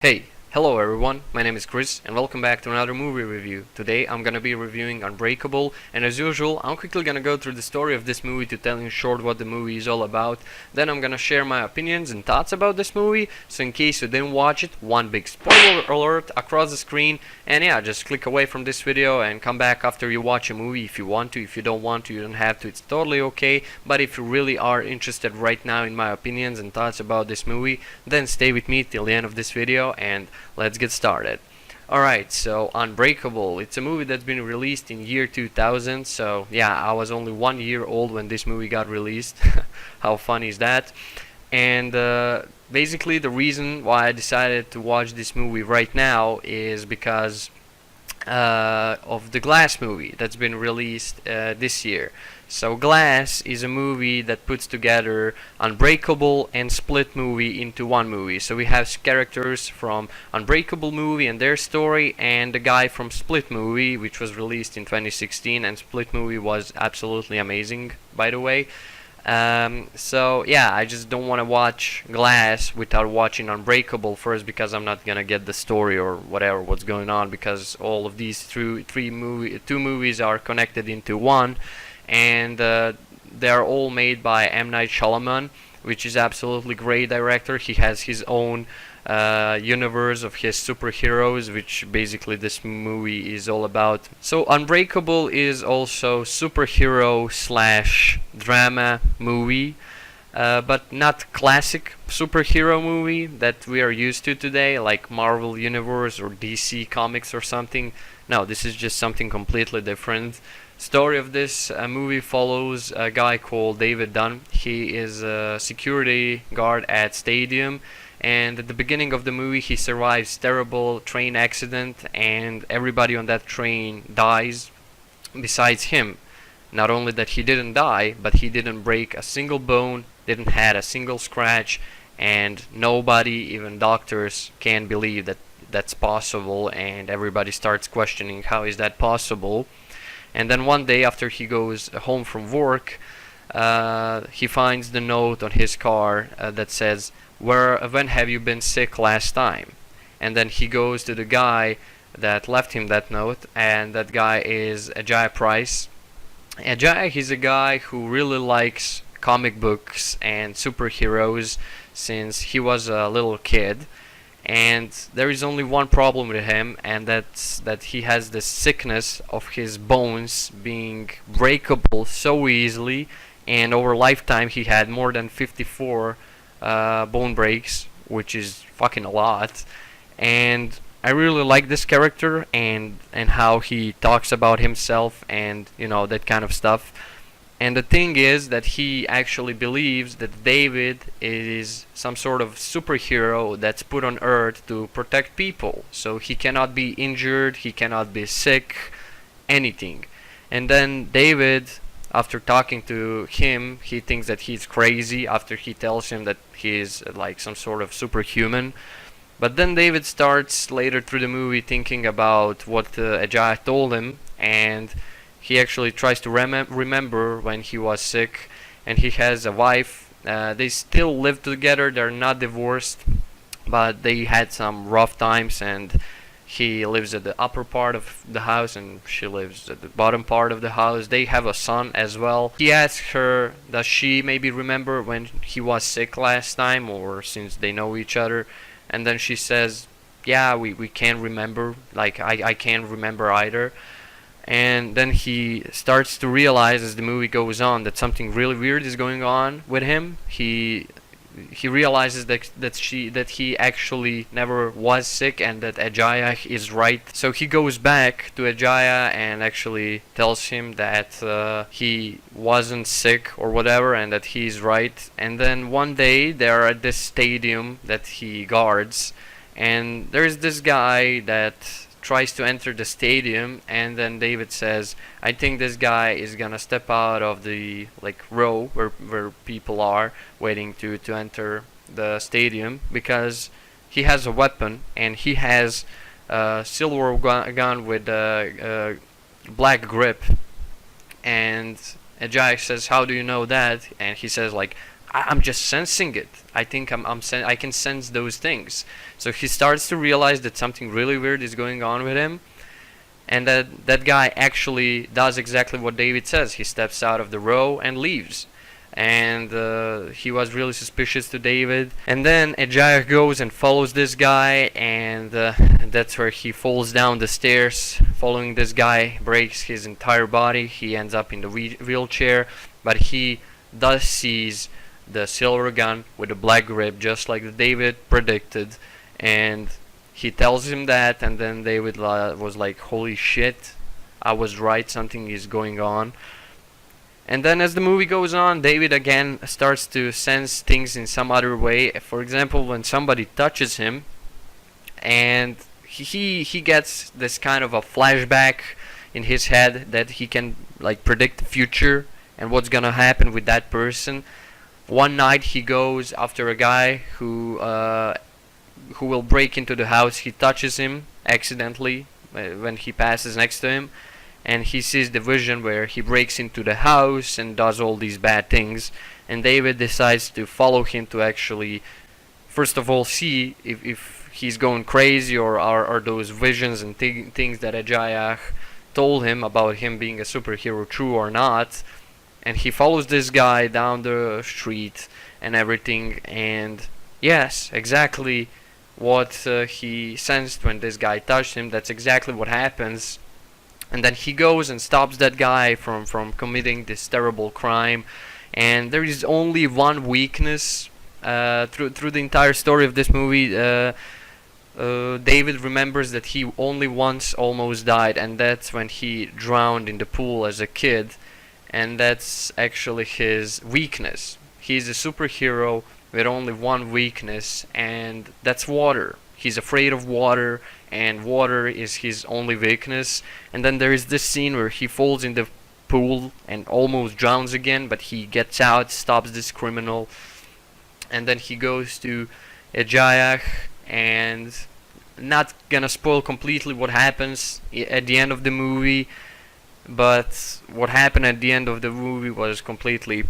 Hey, hello everyone, my name is Chris and welcome back to another movie review. Today I'm gonna be reviewing Unbreakable, and as usual I'm quickly gonna go through the story of this movie to tell you in short what the movie is all about. Then I'm gonna share my opinions and thoughts about this movie, so in case you didn't watch it, one big spoiler alert across the screen, and yeah, just click away from this video and come back after you watch a movie if you want to. If you don't want to, you don't have to, it's totally okay, but if you really are interested right now in my opinions and thoughts about this movie, then stay with me till the end of this video and let's get started. Alright, so Unbreakable, it's a movie that's been released in year 2000, so yeah, I was only 1 year old when this movie got released. How funny is that? And basically the reason why I decided to watch this movie right now is because of the Glass movie that's been released this year. So Glass is a movie that puts together Unbreakable and Split movie into one movie. So we have characters from Unbreakable movie and their story, and the guy from Split movie, which was released in 2016, and Split movie was absolutely amazing, by the way. So yeah, I just don't want to watch Glass without watching Unbreakable first, because I'm not gonna get the story or whatever what's going on, because all of these two movies are connected into one, and they are all made by M. Night Shyamalan, which is absolutely great director. He has his own universe of his superheroes, which basically this movie is all about. So Unbreakable is also superhero slash drama movie, but not classic superhero movie that we are used to today, like Marvel Universe or DC Comics or something. No, this is just something completely different. Story of this movie follows a guy called David Dunn. He is a security guard at stadium, and at the beginning of the movie he survives terrible train accident, and everybody on that train dies besides him. Not only that he didn't die, but he didn't break a single bone, didn't had a single scratch, and nobody, even doctors, can believe that that's possible, and everybody starts questioning how is that possible. And then one day after he goes home from work, he finds the note on his car that says, when have you been sick last time? And then he goes to the guy that left him that note, and that guy is Ajay Price. Ajay, he's a guy who really likes comic books and superheroes since he was a little kid. And there is only one problem with him, and that's that he has this sickness of his bones being breakable so easily, and over lifetime he had more than 54 bone breaks, which is fucking a lot. And I really like this character and how he talks about himself and that kind of stuff. And the thing is that he actually believes that David is some sort of superhero that's put on Earth to protect people. So he cannot be injured, he cannot be sick, anything. And then David, after talking to him, he thinks that he's crazy after he tells him that he's like some sort of superhuman. But then David starts later through the movie thinking about what Ajay told him, and he actually tries to remember when he was sick, and he has a wife. They still live together, they're not divorced, but they had some rough times, and he lives at the upper part of the house and she lives at the bottom part of the house. They have a son as well. He asks her, does she maybe remember when he was sick last time, or since they know each other? And then she says, yeah, we can't remember, like I can't remember either. And then he starts to realize as the movie goes on that something really weird is going on with him. He realizes that he actually never was sick, and that Ajaya is right. So he goes back to Ajaya and actually tells him that he wasn't sick or whatever, and that he's right. And then one day they're at this stadium that he guards, and there's this guy that tries to enter the stadium, and then David says, I think this guy is gonna step out of the row where people are waiting to enter the stadium, because he has a weapon, and he has a silver gun with a black grip. And Ajay says, how do you know that? And he says, like, I'm just sensing it. I think I can sense those things. So he starts to realize that something really weird is going on with him, and that guy actually does exactly what David says. He steps out of the row and leaves. And he was really suspicious to David. And then Ejaya goes and follows this guy, and that's where he falls down the stairs. Following this guy, breaks his entire body. He ends up in the wheelchair, but he does seize the silver gun with a black grip, just like David predicted. And he tells him that, and then David was like, holy shit, I was right, something is going on. And then as the movie goes on, David again starts to sense things in some other way. For example, when somebody touches him, and he gets this kind of a flashback in his head that he can like predict the future and what's gonna happen with that person. One night he goes after a guy who will break into the house. He touches him accidentally when he passes next to him, and he sees the vision where he breaks into the house and does all these bad things. And David decides to follow him to actually, first of all, see if he's going crazy, or are those visions and things that Ejaya told him about him being a superhero true or not. And he follows this guy down the street and everything, and yes, exactly what he sensed when this guy touched him, that's exactly what happens. And then he goes and stops that guy from committing this terrible crime. And there is only one weakness through the entire story of this movie. David remembers that he only once almost died, and that's when he drowned in the pool as a kid. And that's actually his weakness. He's a superhero with only one weakness, and that's water. He's afraid of water, and water is his only weakness. And then there is this scene where he falls in the pool and almost drowns again, but he gets out, stops this criminal, and then he goes to Ejaya. And not gonna spoil completely what happens at the end of the movie, but what happened at the end of the movie was completely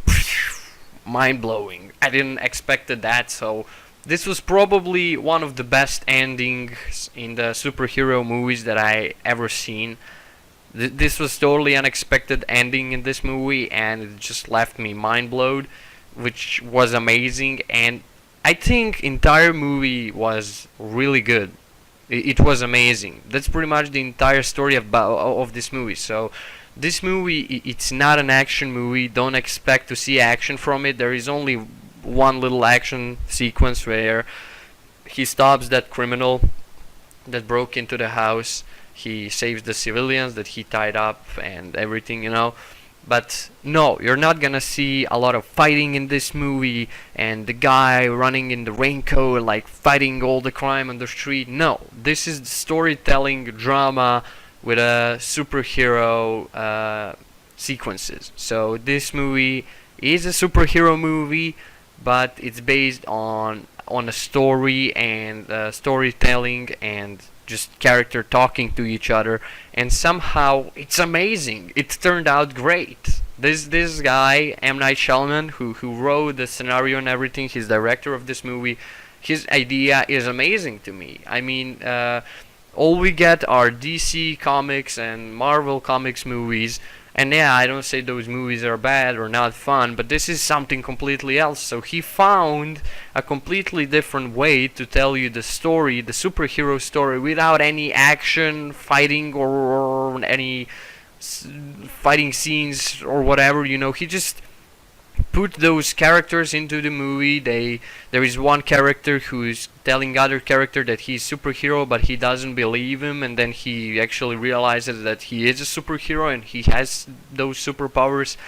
mind-blowing. I didn't expected that. So this was probably one of the best endings in the superhero movies that I ever seen. This was totally unexpected ending in this movie, and it just left me mind-blown, which was amazing. And I think entire movie was really good. It was amazing. That's pretty much the entire story of this movie. So this movie, it's not an action movie. Don't expect to see action from it. There is only one little action sequence where he stops that criminal that broke into the house. He saves the civilians that he tied up and everything, you know. But no, you're not gonna see a lot of fighting in this movie and the guy running in the raincoat like fighting all the crime on the street. No, this is storytelling drama with a superhero sequences. So this movie is a superhero movie, but it's based on a story and storytelling and just character talking to each other, and somehow it's amazing. It turned out great. This guy, M. Night Shyamalan, who wrote the scenario and everything, he's director of this movie, his idea is amazing to me. I mean, all we get are DC Comics and Marvel Comics movies, and yeah, I don't say those movies are bad or not fun, but this is something completely else. So he found a completely different way to tell you the story, the superhero story, without any action, fighting, or any fighting scenes or whatever. You know, he just put those characters into the movie. There is one character who is telling other character that he's superhero, but he doesn't believe him, and then he actually realizes that he is a superhero and he has those superpowers.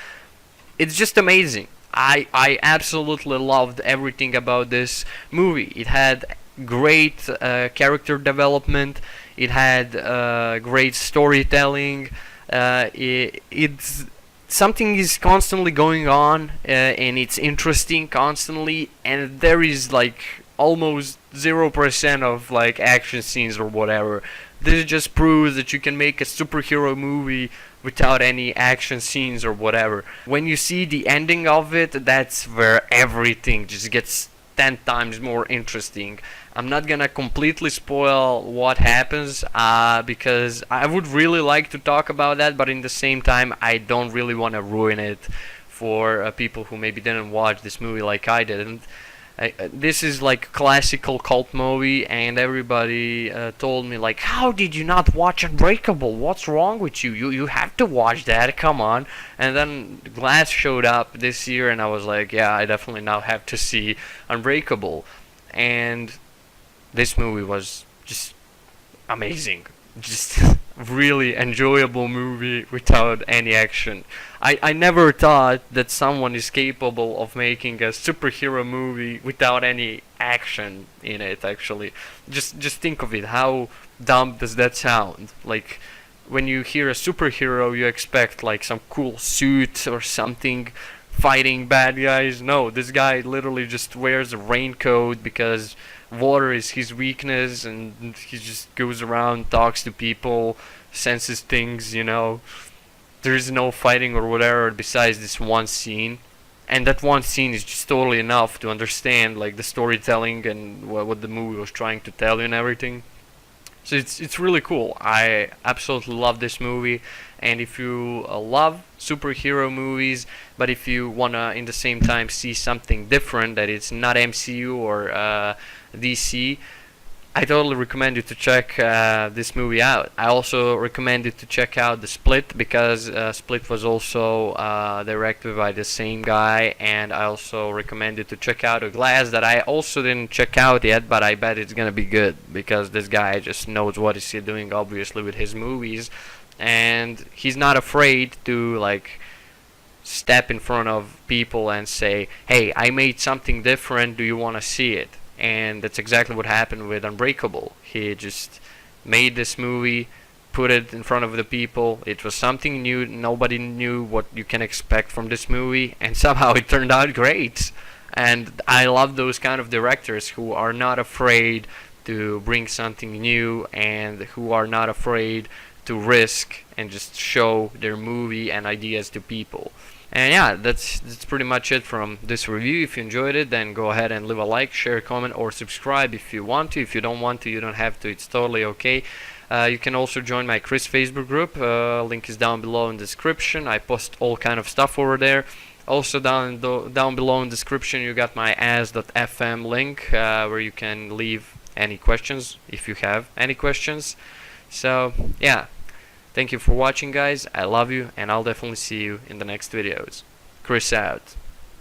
It's just amazing. I absolutely loved everything about this movie. It had great character development. It had great storytelling. It's something is constantly going on, and it's interesting constantly, and there is like almost 0% of like action scenes or whatever. This just proves that you can make a superhero movie without any action scenes or whatever. When you see the ending of it, that's where everything just gets 10 times more interesting. I'm not gonna completely spoil what happens because I would really like to talk about that, but in the same time, I don't really want to ruin it for people who maybe didn't watch this movie like I didn't. This is like a classical cult movie, and everybody told me like, how did you not watch Unbreakable? What's wrong with you? You have to watch that, come on. And then Glass showed up this year, and I was like, yeah, I definitely now have to see Unbreakable. And this movie was just amazing. Just really enjoyable movie without any action. I never thought that someone is capable of making a superhero movie without any action in it, actually. Just think of it. How dumb does that sound? Like, when you hear a superhero, you expect like some cool suit or something fighting bad guys. No, this guy literally just wears a raincoat because water is his weakness, and he just goes around, talks to people, senses things, you know. There is no fighting or whatever besides this one scene, and that one scene is just totally enough to understand like the storytelling and what the movie was trying to tell you and everything. So it's really cool. I absolutely love this movie, and if you love superhero movies, but if you wanna in the same time see something different that it's not MCU or DC, I totally recommend you to check this movie out. I also recommend you to check out The Split, because Split was also directed by the same guy, and I also recommend you to check out A Glass, that I also didn't check out yet, but I bet it's gonna be good, because this guy just knows what he's doing, obviously, with his movies, and he's not afraid to like step in front of people and say, hey, I made something different, do you want to see it? And that's exactly what happened with Unbreakable. He just made this movie, put it in front of the people. It was something new. Nobody knew what you can expect from this movie, and somehow it turned out great. And I love those kind of directors who are not afraid to bring something new, and who are not afraid to risk and just show their movie and ideas to people. And yeah, that's pretty much it from this review. If you enjoyed it, then go ahead and leave a like, share, comment, or subscribe if you want to. If you don't want to, you don't have to. It's totally okay. You can also join my Chris Facebook group. Link is down below in the description. I post all kind of stuff over there. Also down below in the description, you got my as.fm link where you can leave any questions if you have any questions. So yeah. Thank you for watching, guys. I love you, and I'll definitely see you in the next videos. Chris out.